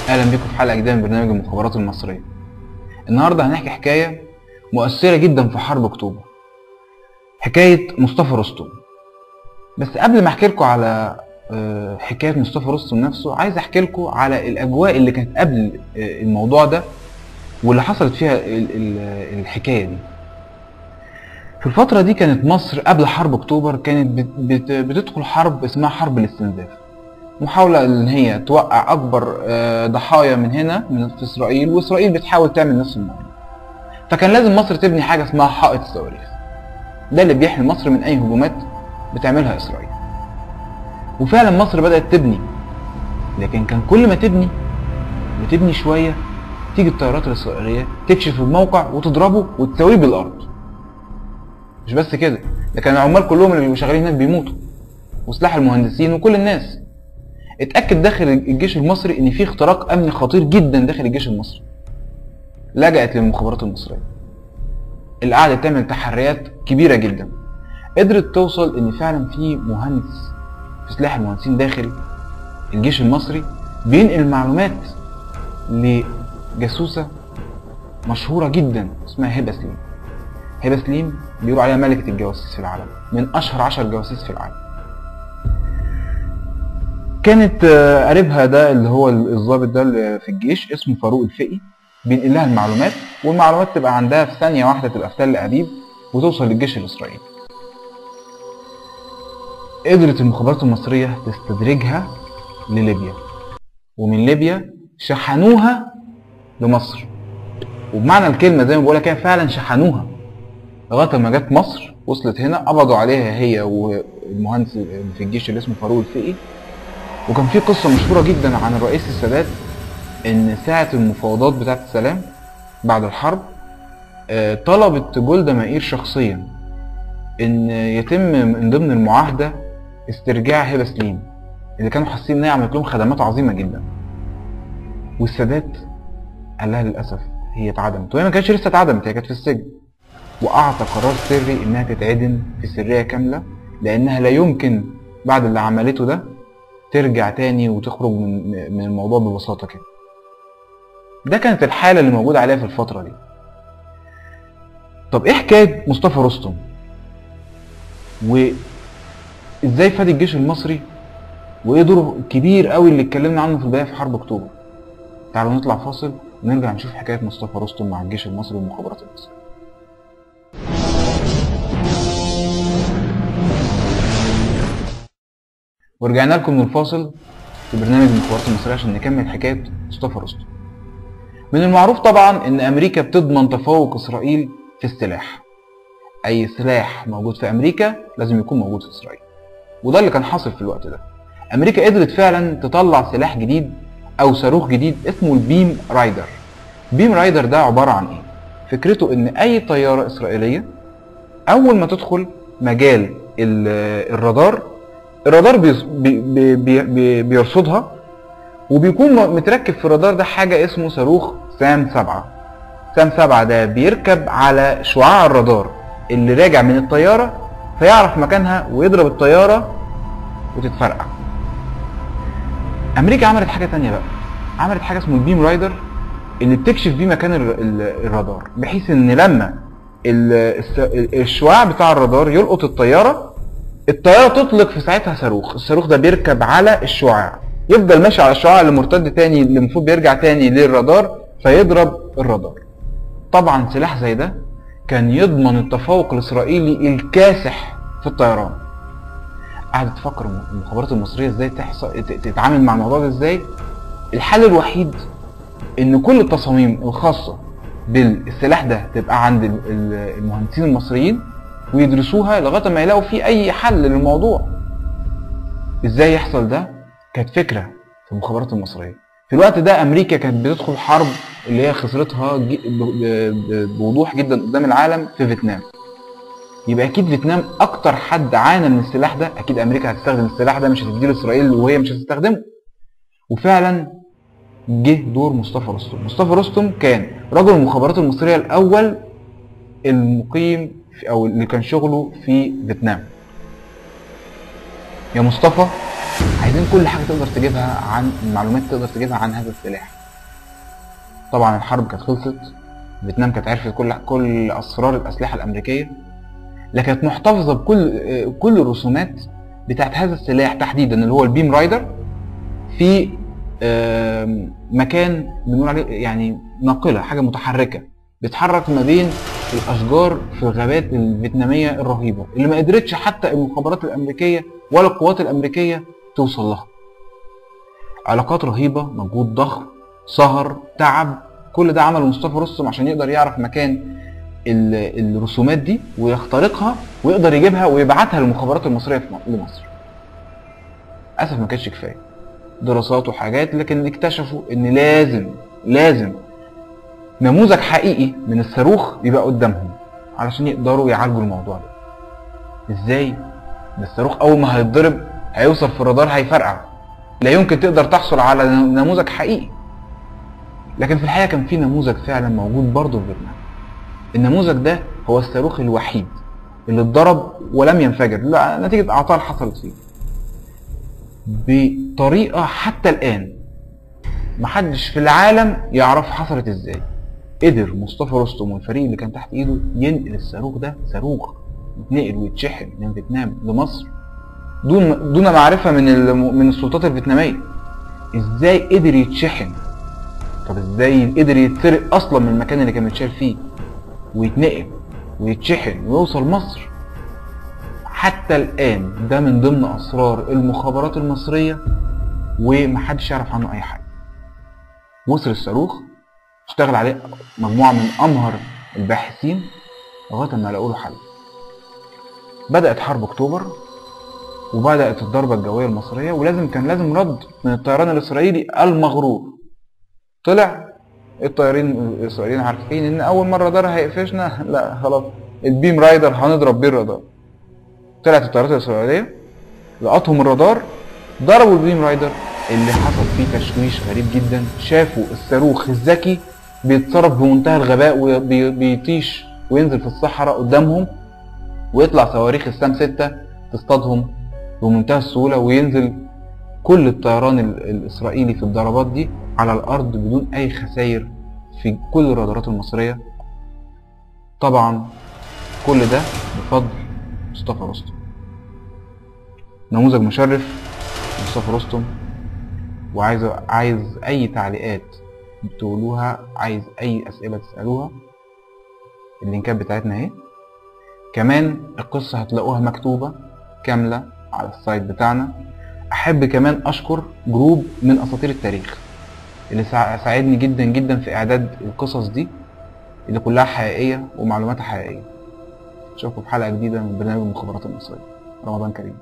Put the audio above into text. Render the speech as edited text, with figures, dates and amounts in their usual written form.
اهلا بكم في حلقه جديده من برنامج المخابرات المصريه. النهارده هنحكي حكايه مؤثره جدا في حرب اكتوبر، حكايه مصطفى رستم. بس قبل ما احكي لكم على حكايه مصطفى رستم نفسه، عايز احكي لكم على الاجواء اللي كانت قبل الموضوع ده واللي حصلت فيها الحكايه دي. في الفتره دي كانت مصر قبل حرب اكتوبر كانت بتدخل حرب اسمها حرب الاستنزاف، محاولة ان هي توقع اكبر ضحايا من هنا في اسرائيل، واسرائيل بتحاول تعمل نفس الموضوع. فكان لازم مصر تبني حاجة اسمها حائط الصواريخ، ده اللي بيحمي مصر من اي هجومات بتعملها اسرائيل. وفعلا مصر بدأت تبني، لكن كان كل ما بتبني شوية تيجي الطيارات الاسرائيلية تكشف الموقع وتضربه وتساويه بالارض. مش بس كده، ده كان العمال كلهم اللي بيبقوا شغالين هناك بيموتوا، وسلاح المهندسين وكل الناس. اتأكد داخل الجيش المصري ان في اختراق امني خطير جدا داخل الجيش المصري. لجأت للمخابرات المصرية اللي قعدت تعمل تحريات كبيرة جدا، قدرت توصل ان فعلا في مهندس في سلاح المهندسين داخل الجيش المصري بينقل معلومات لجاسوسة مشهورة جدا اسمها هبة سليم. هبة سليم بيقولوا عليها ملكة الجواسيس في العالم، من اشهر 10 جواسيس في العالم. كانت قريبها ده اللي هو الضابط ده اللي في الجيش اسمه فاروق الفقي بينقل لها المعلومات، والمعلومات تبقى عندها في ثانيه واحده تبقى في تل ابيب وتوصل للجيش الاسرائيلي. قدرت المخابرات المصريه تستدرجها لليبيا، ومن ليبيا شحنوها لمصر، وبمعنى الكلمه زي ما بقولها كده فعلا شحنوها لغايه ما جت مصر. وصلت هنا قبضوا عليها هي والمهندس اللي في الجيش اللي اسمه فاروق الفقي. وكان في قصة مشهورة جدا عن الرئيس السادات ان ساعة المفاوضات بتاعة السلام بعد الحرب طلبت جولدا مائير شخصيا ان يتم من ضمن المعاهدة استرجاع هبة سليم اللي كانوا حاسين ان هي عملت لهم خدمات عظيمة جدا. والسادات قال لها للأسف هي اتعدمت، وهي ما كانتش لسه اتعدمت، هي كانت في السجن، واعطى قرار سري انها تتعدم في سرية كاملة، لانها لا يمكن بعد اللي عملته ده ترجع تاني وتخرج من الموضوع ببساطة كده. ده كانت الحالة اللي موجودة عليها في الفترة دي. طب ايه حكاية مصطفى رستم؟ وازاي فاد الجيش المصري؟ وايه دوره الكبير قوي اللي اتكلمنا عنه في البداية في حرب اكتوبر؟ تعالوا نطلع فاصل ونرجع نشوف حكاية مصطفى رستم مع الجيش المصري والمخابرات المصرية. ورجعنا لكم من الفاصل في برنامج المخابرات المصرية عشان نكمل حكاية مصطفى رستم. من المعروف طبعا ان امريكا بتضمن تفوق اسرائيل في السلاح. اي سلاح موجود في امريكا لازم يكون موجود في اسرائيل، وده اللي كان حاصل في الوقت ده. امريكا قدرت فعلا تطلع سلاح جديد او صاروخ جديد اسمه البيم رايدر. بيم رايدر ده عبارة عن ايه؟ فكرته ان اي طيارة اسرائيلية اول ما تدخل مجال الرادار بيرصدها، وبيكون متركب في الرادار ده حاجة اسمه صاروخ سام 7. سام 7 ده بيركب على شعاع الرادار اللي راجع من الطيارة، فيعرف مكانها ويضرب الطيارة وتتفرقع. امريكا عملت حاجة تانية بقى، عملت حاجة اسمه البيم رايدر اللي بتكشف بيه مكان الرادار، بحيث ان لما الشعاع بتاع الرادار يلقط الطيارة تطلق في ساعتها صاروخ. الصاروخ ده بيركب على الشعاع، يفضل ماشي على الشعاع اللي مرتد تاني، اللي المفروض بيرجع تاني للرادار فيضرب الرادار. طبعا سلاح زي ده كان يضمن التفوق الاسرائيلي الكاسح في الطيران. قعدت تفكر المخابرات المصرية ازاي تتعامل مع الموضوع ده ازاي. الحل الوحيد ان كل التصاميم الخاصة بالسلاح ده تبقى عند المهندسين المصريين ويدرسوها لغاية ما يلاقوا فيه اي حل للموضوع. ازاي يحصل ده؟ كانت فكرة في المخابرات المصرية. في الوقت ده امريكا كانت بتدخل حرب اللي هي خسرتها بوضوح جدا قدام العالم في فيتنام. يبقى اكيد فيتنام اكتر حد عانى من السلاح ده، اكيد امريكا هتستخدم السلاح ده، مش هتديه لاسرائيل وهي مش هتستخدمه. وفعلا جه دور مصطفى رستم. مصطفى رستم كان رجل المخابرات المصرية الاول المقيم او اللي كان شغله في فيتنام. يا مصطفى عايزين كل حاجه تقدر تجيبها عن المعلومات، تقدر تجيبها عن هذا السلاح. طبعا الحرب كانت خلصت، فيتنام كانت عرفت كل اسرار الاسلحه الامريكيه، لكن كانت محتفظه بكل الرسومات بتاعت هذا السلاح تحديدا اللي هو البيم رايدر في مكان بنقول عليه يعني ناقله، حاجه متحركه بتتحرك ما بين الاشجار في الغابات الفيتناميه الرهيبه اللي ما قدرتش حتى المخابرات الامريكيه ولا القوات الامريكيه توصل لها. علاقات رهيبه، مجهود ضخم، سهر، تعب، كل ده عمله مصطفى رستم عشان يقدر يعرف مكان الرسومات دي ويخترقها ويقدر يجيبها ويبعتها للمخابرات المصريه لمصر. للاسف ما كانتش كفايه دراسات وحاجات، لكن اكتشفوا ان لازم نموذج حقيقي من الصاروخ يبقى قدامهم علشان يقدروا يعالجوا الموضوع ده. ازاي؟ ده الصاروخ اول ما هيتضرب هيوصل في الرادار هيفرقع، لا يمكن تقدر تحصل على نموذج حقيقي. لكن في الحقيقه كان في نموذج فعلا موجود برضه في فيتنام. النموذج ده هو الصاروخ الوحيد اللي اتضرب ولم ينفجر نتيجه اعطال حصلت فيه بطريقه حتى الان محدش في العالم يعرف حصلت ازاي. قدر مصطفى رستم والفريق اللي كان تحت ايده ينقل الصاروخ ده، صاروخ يتنقل ويتشحن من فيتنام لمصر دون معرفه من السلطات الفيتناميه. ازاي قدر يتشحن؟ طب ازاي قدر يتسرق اصلا من المكان اللي كان متشال فيه ويتنقل ويتشحن ويوصل مصر؟ حتى الان ده من ضمن اسرار المخابرات المصريه ومحدش يعرف عنه اي حاجه. وصل الصاروخ، اشتغل عليه مجموعه من امهر الباحثين لغايه ما لقوا له حل. بدات حرب اكتوبر وبدات الضربه الجويه المصريه، كان لازم رد من الطيران الاسرائيلي المغرور. طلع الطيارين الاسرائيليين عارفين ان اول مره الرادار هيقفشنا، لا خلاص البيم رايدر هنضرب بيه الرادار. طلعت الطيارات الاسرائيليه لقطهم الرادار، ضربوا البيم رايدر اللي حصل فيه تشويش غريب جدا. شافوا الصاروخ الذكي بيتصرف بمنتهى الغباء وبيطيش وينزل في الصحراء قدامهم، ويطلع صواريخ السام 6 تصطادهم بمنتهى السهوله، وينزل كل الطيران الاسرائيلي في الضربات دي على الارض بدون اي خسائر في كل الرادارات المصريه. طبعا كل ده بفضل مصطفى رستم. نموذج مشرف مصطفى رستم. عايز اي تعليقات تقولوها، عايز اي اسئله تسالوها، اللينكات بتاعتنا اهي. كمان القصه هتلاقوها مكتوبه كامله على السايت بتاعنا. احب كمان اشكر جروب من اساطير التاريخ اللي ساعدني جدا جدا في اعداد القصص دي اللي كلها حقيقيه ومعلوماتها حقيقيه. اشوفكم في حلقه جديده من برنامج المخابرات المصريه. رمضان كريم.